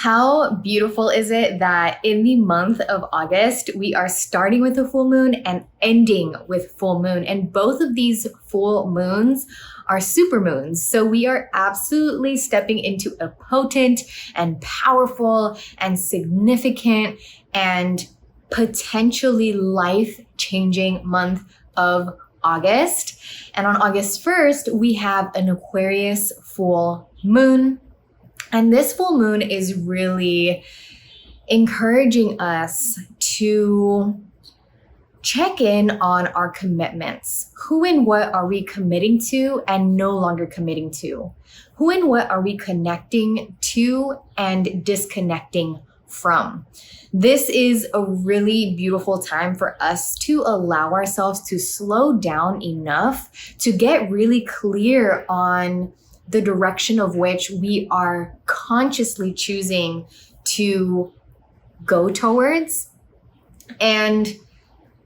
How beautiful is it that in the month of August, we are starting with a full moon and ending with full moon. And both of these full moons are super moons. So we are absolutely stepping into a potent and powerful and significant and potentially life-changing month of August. And on August 1st, we have an Aquarius full moon. And this full moon is really encouraging us to check in on our commitments. Who and what are we committing to and no longer committing to? Who and what are we connecting to and disconnecting from? This is a really beautiful time for us to allow ourselves to slow down enough to get really clear on the direction of which we are consciously choosing to go towards. And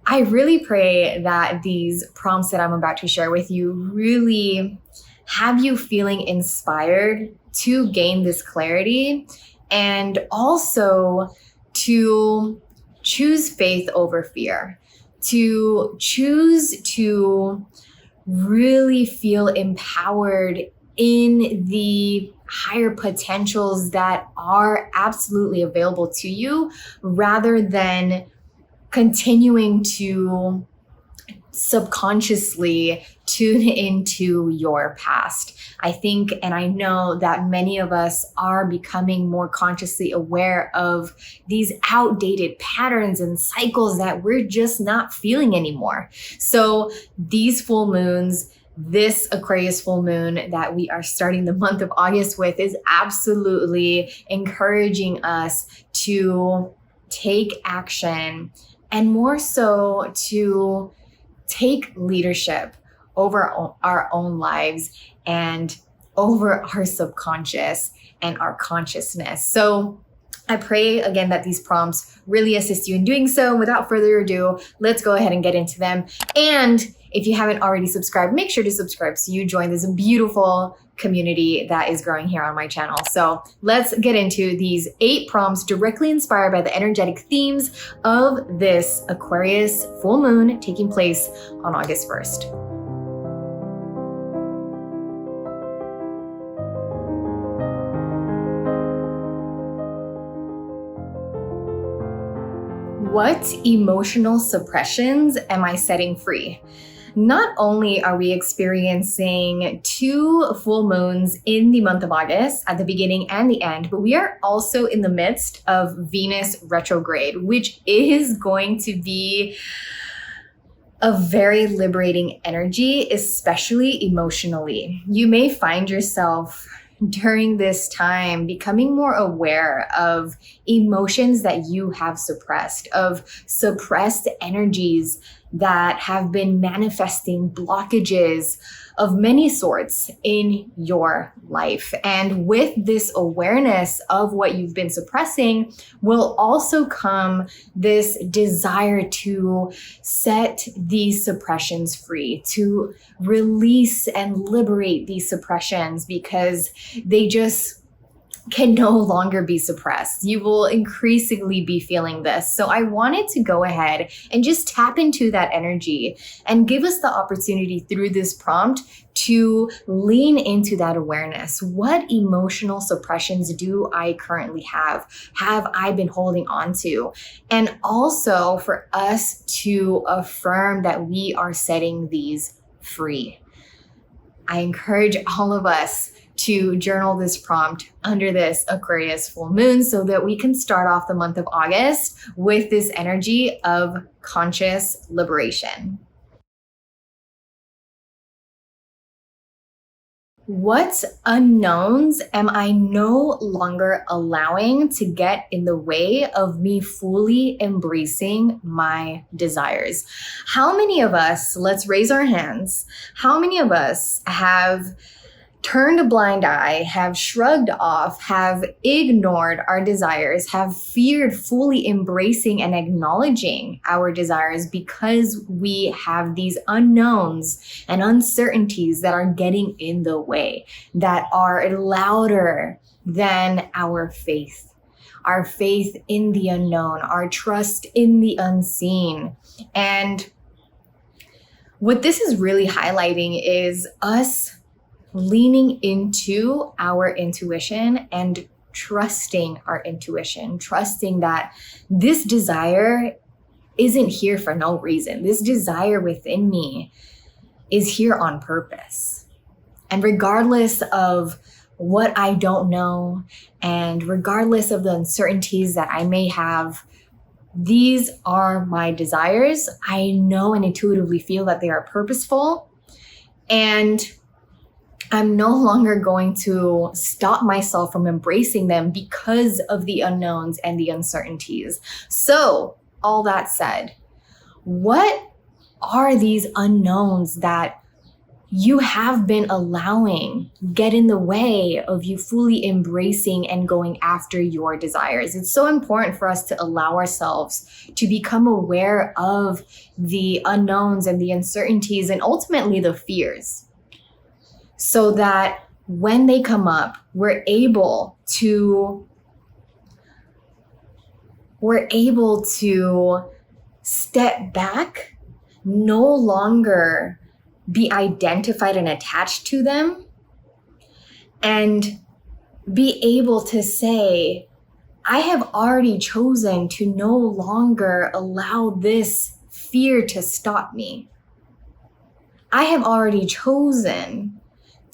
I really pray that these prompts that I'm about to share with you really have you feeling inspired to gain this clarity and also to choose faith over fear, to choose to really feel empowered in the higher potentials that are absolutely available to you, rather than continuing to subconsciously tune into your past. I think, and I know that many of us are becoming more consciously aware of these outdated patterns and cycles that we're just not feeling anymore. So these full moons, this Aquarius full moon that we are starting the month of August with, is absolutely encouraging us to take action and more so to take leadership over our own lives and over our subconscious and our consciousness. So I pray again that these prompts really assist you in doing so. Without further ado, let's go ahead and get into them. And if you haven't already subscribed, make sure to subscribe so you join this beautiful community that is growing here on my channel. So let's get into these 8 prompts directly inspired by the energetic themes of this Aquarius full moon taking place on August 1st. What emotional suppressions am I setting free? Not only are we experiencing 2 full moons in the month of August at the beginning and the end, but we are also in the midst of Venus retrograde, which is going to be a very liberating energy, especially emotionally. You may find yourself during this time becoming more aware of emotions that you have suppressed, of suppressed energies that have been manifesting blockages of many sorts in your life. And with this awareness of what you've been suppressing will also come this desire to set these suppressions free, to release and liberate these suppressions, because they just can no longer be suppressed. You will increasingly be feeling this. So I wanted to go ahead and just tap into that energy and give us the opportunity through this prompt to lean into that awareness. What emotional suppressions do I currently have I been holding on to? And also for us to affirm that we are setting these free. I encourage all of us to journal this prompt under this Aquarius full moon so that we can start off the month of August with this energy of conscious liberation. What unknowns am I no longer allowing to get in the way of me fully embracing my desires? How many of us, let's raise our hands, how many of us have turned a blind eye, have shrugged off, have ignored our desires, have feared fully embracing and acknowledging our desires because we have these unknowns and uncertainties that are getting in the way, that are louder than our faith? our faith in the unknown, our trust in the unseen. And what this is really highlighting is us leaning into our intuition and trusting our intuition, trusting that this desire isn't here for no reason. This desire within me is here on purpose. And regardless of what I don't know, and regardless of the uncertainties that I may have, these are my desires. I know and intuitively feel that they are purposeful, and I'm no longer going to stop myself from embracing them because of the unknowns and the uncertainties. So, all that said, what are these unknowns that you have been allowing get in the way of you fully embracing and going after your desires? It's so important for us to allow ourselves to become aware of the unknowns and the uncertainties and ultimately the fears, so that when they come up, we're able to step back, no longer be identified and attached to them, and be able to say, I have already chosen to no longer allow this fear to stop me. I have already chosen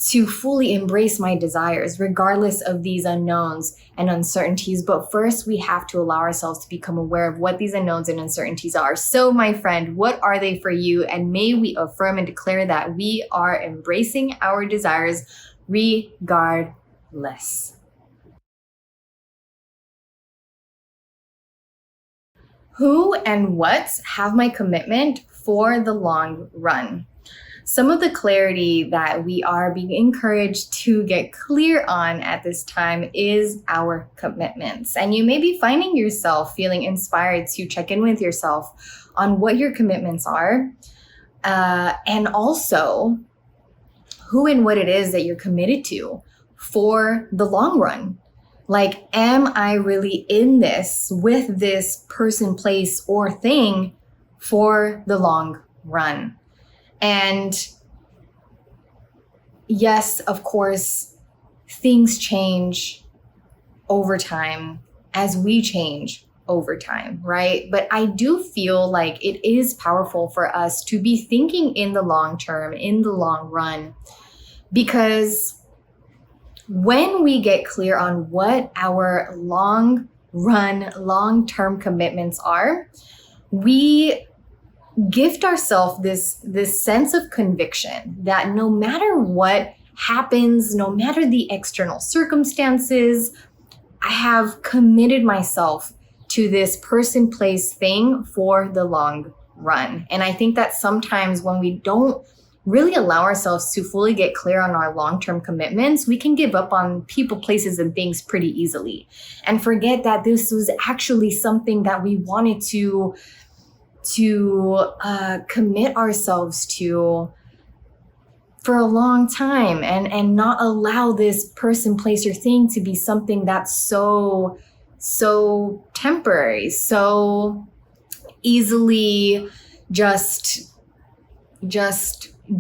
to fully embrace my desires, regardless of these unknowns and uncertainties. But first, we have to allow ourselves to become aware of what these unknowns and uncertainties are. So, my friend, what are they for you? And may we affirm and declare that we are embracing our desires regardless. Who and what have my commitment for the long run? Some of the clarity that we are being encouraged to get clear on at this time is our commitments. And you may be finding yourself feeling inspired to check in with yourself on what your commitments are, and also who and what it is that you're committed to for the long run. Like, am I really in this with this person, place, or thing for the long run? And yes, of course, things change over time as we change over time, right? But I do feel like it is powerful for us to be thinking in the long term, in the long run, because when we get clear on what our long run, long-term commitments are, we gift ourselves this sense of conviction that no matter what happens, no matter the external circumstances, I have committed myself to this person, place, thing for the long run. And I think that sometimes when we don't really allow ourselves to fully get clear on our long-term commitments, we can give up on people, places, and things pretty easily and forget that this was actually something that we wanted to commit ourselves to for a long time, and not allow this person, place, or thing to be something that's so temporary, so easily just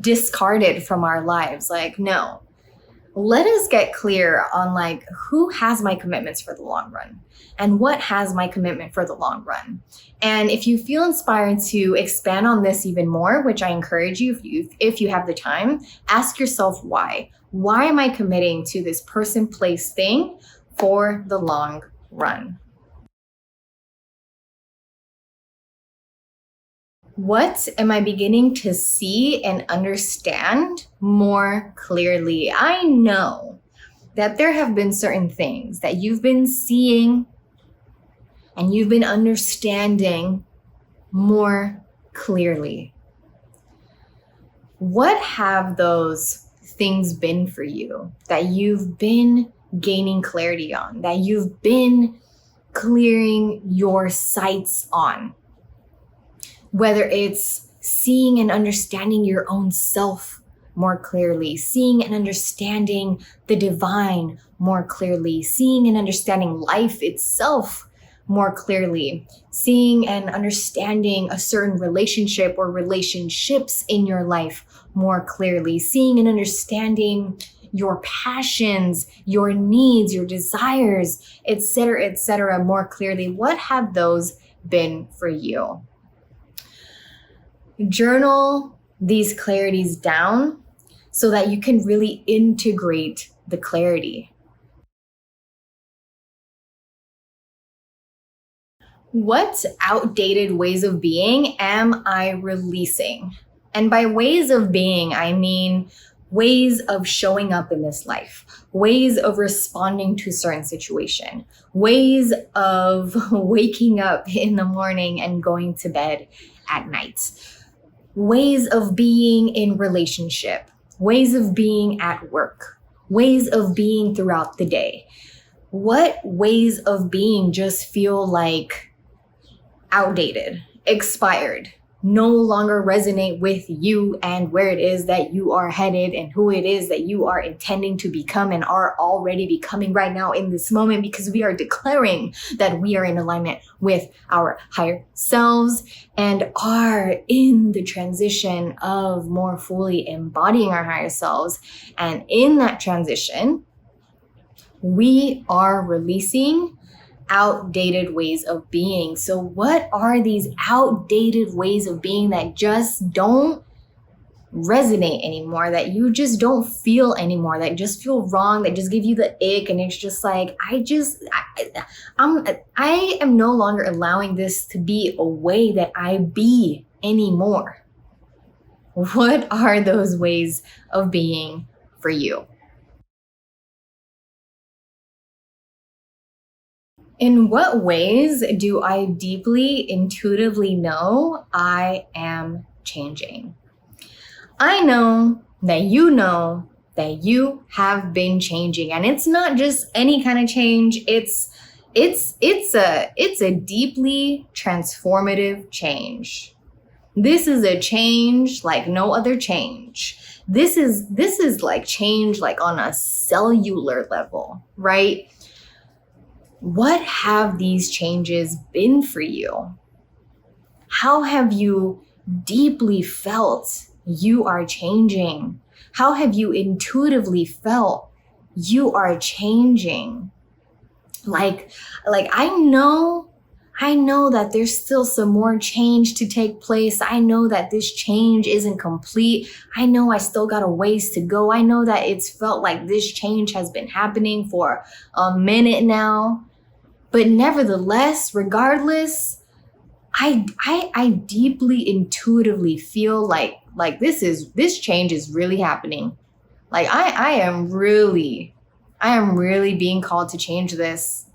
discarded from our lives. Like, no, let us get clear on like who has my commitments for the long run and what has my commitment for the long run. And if you feel inspired to expand on this even more, which I encourage you, if you have the time, ask yourself why. Why am I committing to this person, place, thing for the long run? What am I beginning to see and understand more clearly? I know that there have been certain things that you've been seeing and you've been understanding more clearly. What have those things been for you that you've been gaining clarity on, that you've been clearing your sights on? Whether it's seeing and understanding your own self more clearly, seeing and understanding the divine more clearly, seeing and understanding life itself more clearly, seeing and understanding a certain relationship or relationships in your life more clearly, seeing and understanding your passions, your needs, your desires, etc., more clearly. What have those been for you? Journal these clarities down so that you can really integrate the clarity. What outdated ways of being am I releasing? And by ways of being, I mean ways of showing up in this life, ways of responding to a certain situation, ways of waking up in the morning and going to bed at night, ways of being in relationship, ways of being at work, ways of being throughout the day. What ways of being just feel like outdated, expired, no longer resonate with you and where it is that you are headed and who it is that you are intending to become and are already becoming right now in this moment, because we are declaring that we are in alignment with our higher selves and are in the transition of more fully embodying our higher selves. And in that transition, we are releasing outdated ways of being. So what are these outdated ways of being that just don't resonate anymore, that you just don't feel anymore, that just feel wrong, that just give you the ick, and it's just like, I am no longer allowing this to be a way that I be anymore? What are those ways of being for you? In what ways do I deeply, intuitively know I am changing? I know that you have been changing, and it's not just any kind of change. It's a deeply transformative change. This is a change like no other change. This is like change like on a cellular level, right? What have these changes been for you? How have you deeply felt you are changing? How have you intuitively felt you are changing? Like I know that there's still some more change to take place. I know that this change isn't complete. I know I still got a ways to go. I know that it's felt like this change has been happening for a minute now. But nevertheless, regardless, I deeply intuitively feel like this change is really happening. Like I am really being called to change this.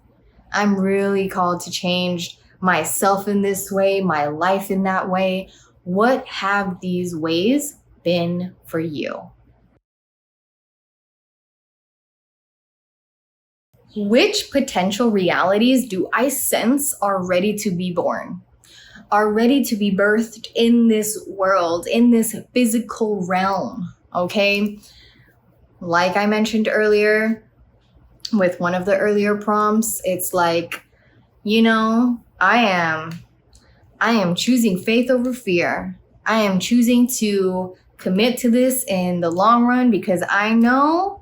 I'm really called to change myself in this way, my life in that way. What have these ways been for you? Which potential realities do I sense are ready to be born, are ready to be birthed in this world, in this physical realm? Okay. Like I mentioned earlier with one of the earlier prompts, it's like, I am choosing faith over fear. I am choosing to commit to this in the long run, because I know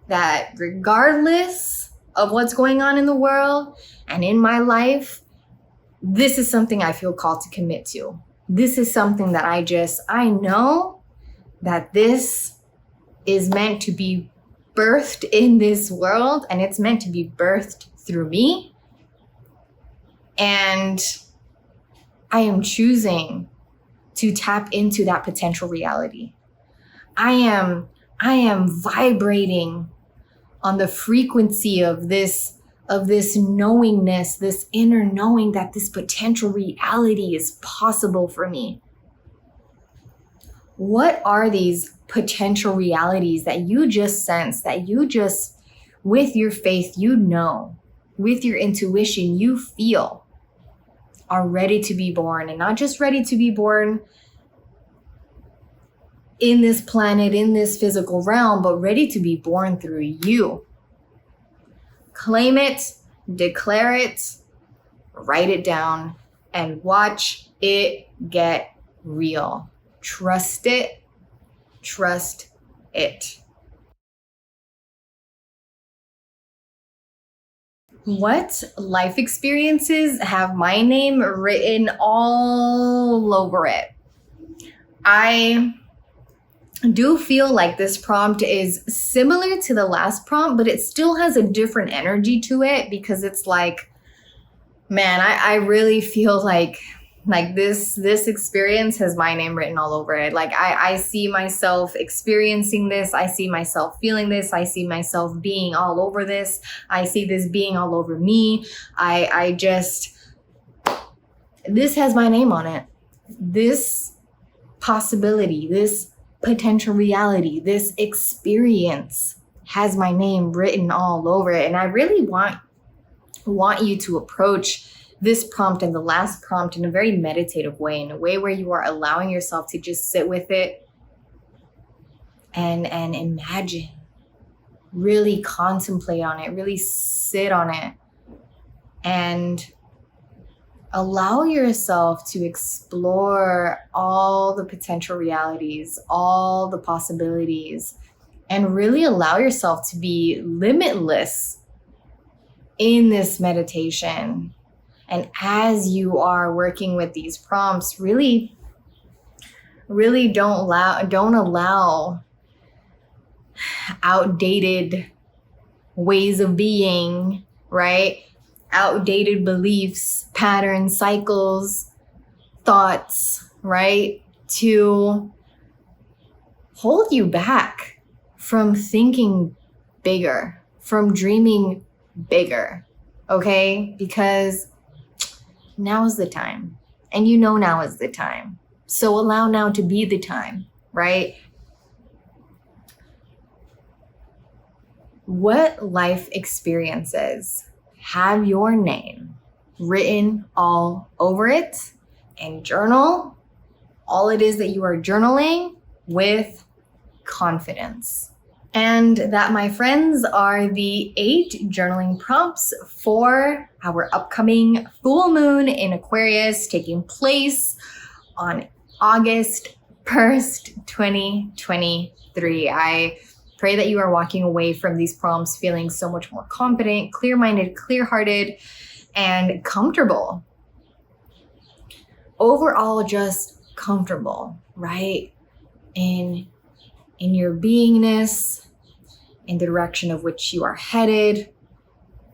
that regardless of what's going on in the world and in my life, this is something I feel called to commit to. This is something that I know that this is meant to be birthed in this world, and it's meant to be birthed through me. And I am choosing to tap into that potential reality. I am vibrating on the frequency of this knowingness, this inner knowing that this potential reality is possible for me. What are these potential realities that you just sense, that you just, with your faith, with your intuition, you feel are ready to be born? And not just ready to be born in this planet, in this physical realm, but ready to be born through you. Claim it, declare it, write it down, and watch it get real. Trust it. Trust it. What life experiences have my name written all over it? I do feel like this prompt is similar to the last prompt, but it still has a different energy to it, because it's like, man, I really feel like this experience has my name written all over it. Like I see myself experiencing this. I see myself feeling this. I see myself being all over this. I see this being all over me. This has my name on it. This possibility, this potential reality, this experience has my name written all over it. And I really want you to approach this prompt and the last prompt in a very meditative way, in a way where you are allowing yourself to just sit with it and imagine, really contemplate on it, really sit on it, and allow yourself to explore all the potential realities, all the possibilities, and really allow yourself to be limitless in this meditation. And as you are working with these prompts, really don't allow outdated ways of being, right? Outdated beliefs, patterns, cycles, thoughts, right? To hold you back from thinking bigger, from dreaming bigger, okay? Because now is the time. And you know now is the time. So allow now to be the time, right? What life experiences have your name written all over it? And journal all it is that you are journaling with confidence. And that, my friends, are the 8 journaling prompts for our upcoming full moon in Aquarius, taking place on August 1st, 2023. I pray that you are walking away from these prompts feeling so much more confident, clear-minded, clear-hearted, and comfortable. Overall, just comfortable, right? In your beingness, in the direction of which you are headed,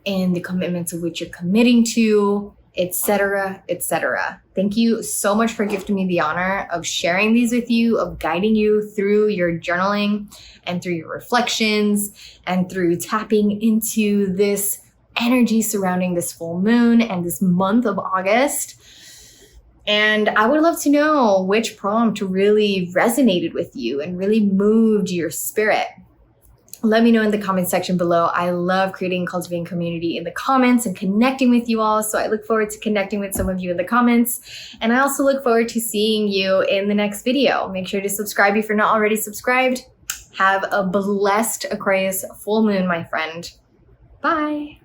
in the commitments of which you're committing to, etc., etc. Thank you so much for gifting me the honor of sharing these with you, of guiding you through your journaling and through your reflections and through tapping into this energy surrounding this full moon and this month of August. And I would love to know which prompt really resonated with you and really moved your spirit. Let me know in the comment section below. I love creating and cultivating community in the comments and connecting with you all. So I look forward to connecting with some of you in the comments. And I also look forward to seeing you in the next video. Make sure to subscribe if you're not already subscribed. Have a blessed Aquarius full moon, my friend. Bye.